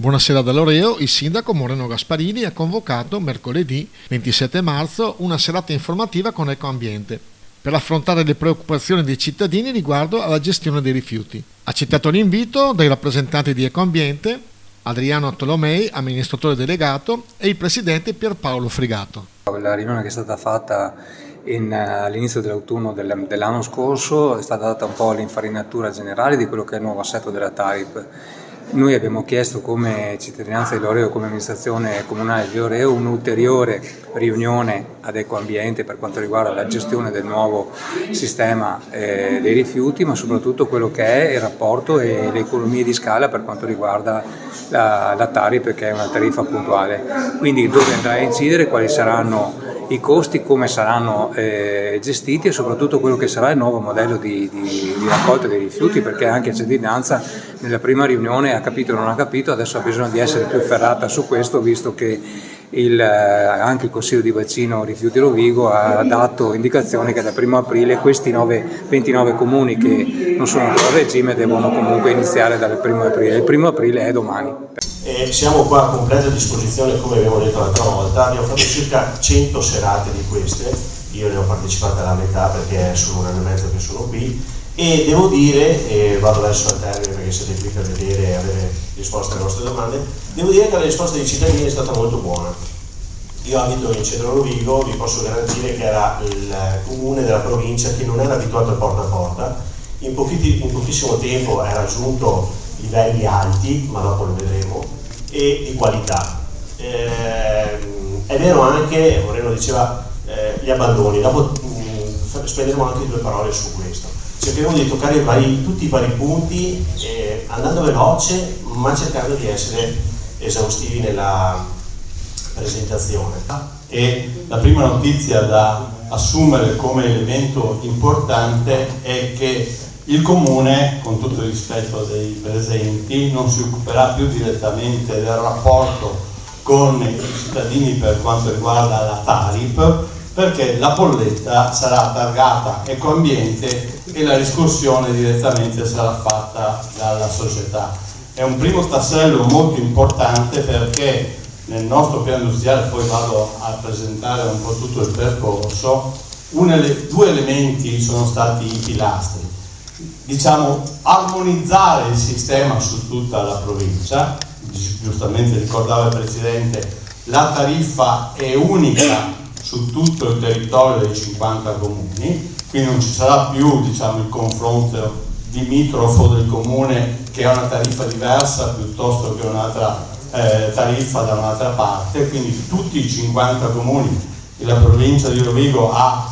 Buonasera da Loreo, il sindaco Moreno Gasparini ha convocato mercoledì 27 marzo una serata informativa con Ecoambiente per affrontare le preoccupazioni dei cittadini riguardo alla gestione dei rifiuti. Ha accettato l'invito dai rappresentanti di Ecoambiente, Adriano Tolomei, amministratore delegato, e il presidente Pierpaolo Frigato. La riunione che è stata fatta all'inizio dell'autunno dell'anno scorso è stata data un po' l'infarinatura generale di quello che è il nuovo assetto della TARIP. Noi abbiamo chiesto come cittadinanza di Loreo, come amministrazione comunale di Loreo, un'ulteriore riunione ad Ecoambiente per quanto riguarda la gestione del nuovo sistema dei rifiuti, ma soprattutto quello che è il rapporto e le economie di scala per quanto riguarda la TARIP, che è una tariffa puntuale. Quindi dove andrà a incidere, quali saranno i costi, come saranno gestiti e soprattutto quello che sarà il nuovo modello di raccolta dei rifiuti, perché anche la cittadinanza nella prima riunione ha capito o non ha capito, adesso ha bisogno di essere più ferrata su questo, visto che anche il Consiglio di Bacino Rifiuti Rovigo ha dato indicazioni che dal 1 aprile questi 29 comuni che non sono ancora a regime devono comunque iniziare dal 1 aprile. Il 1 aprile è domani. Siamo qua a completa disposizione, come abbiamo detto l'altra volta. Abbiamo fatto circa 100 serate di queste, io ne ho partecipate alla metà perché sono un anno e mezzo che sono qui, e devo dire, e vado verso il termine perché siete qui per vedere e avere risposte alle vostre domande, devo dire che la risposta dei cittadini è stata molto buona. Io abito in Centro Rovigo, vi posso garantire che era il comune della provincia che non era abituato al porta a porta, in pochissimo tempo era raggiunto livelli alti, ma dopo lo vedremo, e di qualità. È vero anche, Moreno diceva, gli abbandoni, dopo spenderemo anche 2 parole su questo. Cercheremo di toccare tutti i vari punti, andando veloce, ma cercando di essere esaustivi nella presentazione. E la prima notizia da assumere come elemento importante è che il Comune, con tutto il rispetto dei presenti, non si occuperà più direttamente del rapporto con i cittadini per quanto riguarda la TARIP, perché la bolletta sarà targata Ecoambiente e la riscossione direttamente sarà fatta dalla società. È un primo tassello molto importante perché nel nostro piano industriale, poi vado a presentare un po' tutto il percorso, 2 elementi sono stati i pilastri. Diciamo, armonizzare il sistema su tutta la provincia, giustamente ricordava il Presidente, la tariffa è unica su tutto il territorio dei 50 comuni, quindi non ci sarà più, diciamo, il confronto limitrofo del comune che ha una tariffa diversa piuttosto che un'altra tariffa da un'altra parte, quindi tutti i 50 comuni e la provincia di Rovigo ha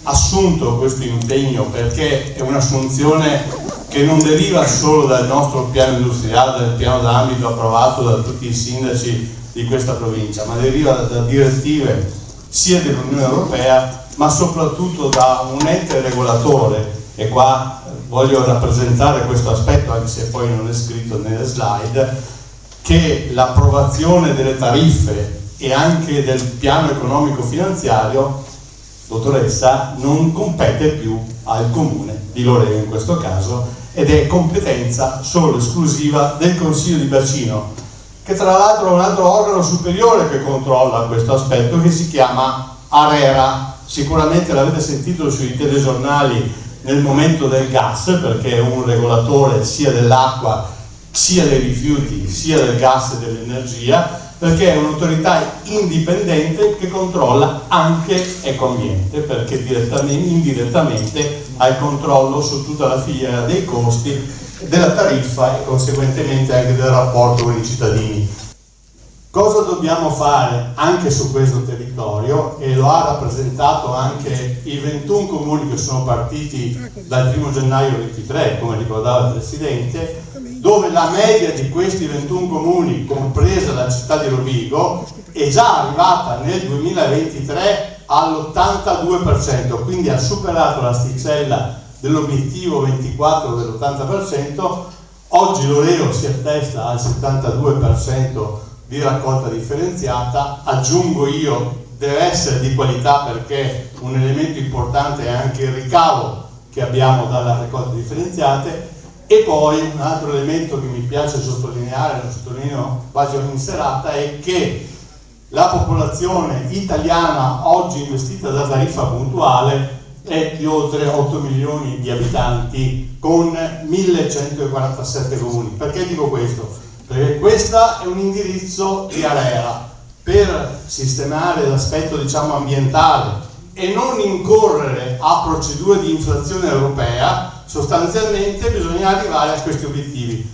assunto questo impegno perché è un'assunzione che non deriva solo dal nostro piano industriale, dal piano d'ambito approvato da tutti i sindaci di questa provincia, ma deriva da direttive sia dell'Unione Europea ma soprattutto da un ente regolatore, e qua voglio rappresentare questo aspetto anche se poi non è scritto nelle slide, che l'approvazione delle tariffe e anche del piano economico finanziario, dottoressa, non compete più al comune di Loreo in questo caso, ed è competenza solo esclusiva del Consiglio di Bacino, che tra l'altro è un altro organo superiore che controlla questo aspetto, che si chiama ARERA. Sicuramente l'avete sentito sui telegiornali nel momento del gas, perché è un regolatore sia dell'acqua, sia dei rifiuti, sia del gas e dell'energia, perché è un'autorità indipendente che controlla anche Ecoambiente, perché indirettamente ha il controllo su tutta la filiera dei costi, della tariffa e conseguentemente anche del rapporto con i cittadini. Cosa dobbiamo fare anche su questo territorio, e lo ha rappresentato anche i 21 comuni che sono partiti dal 1 gennaio 23, come ricordava il Presidente, dove la media di questi 21 comuni, compresa la città di Rovigo, è già arrivata nel 2023 all'82%, quindi ha superato l'asticella dell'obiettivo 24 dell'80%. Oggi Loreo si attesta al 72% di raccolta differenziata, aggiungo io deve essere di qualità, perché un elemento importante è anche il ricavo che abbiamo dalla raccolta differenziata, E poi un altro elemento che mi piace sottolineare, lo sottolineo quasi ogni serata, è che la popolazione italiana oggi investita da tariffa puntuale è di oltre 8 milioni di abitanti con 1147 comuni. Perché dico questo? Perché questo è un indirizzo di ARERA per sistemare l'aspetto, diciamo, ambientale e non incorrere a procedure di infrazione europea. Sostanzialmente bisogna arrivare a questi obiettivi.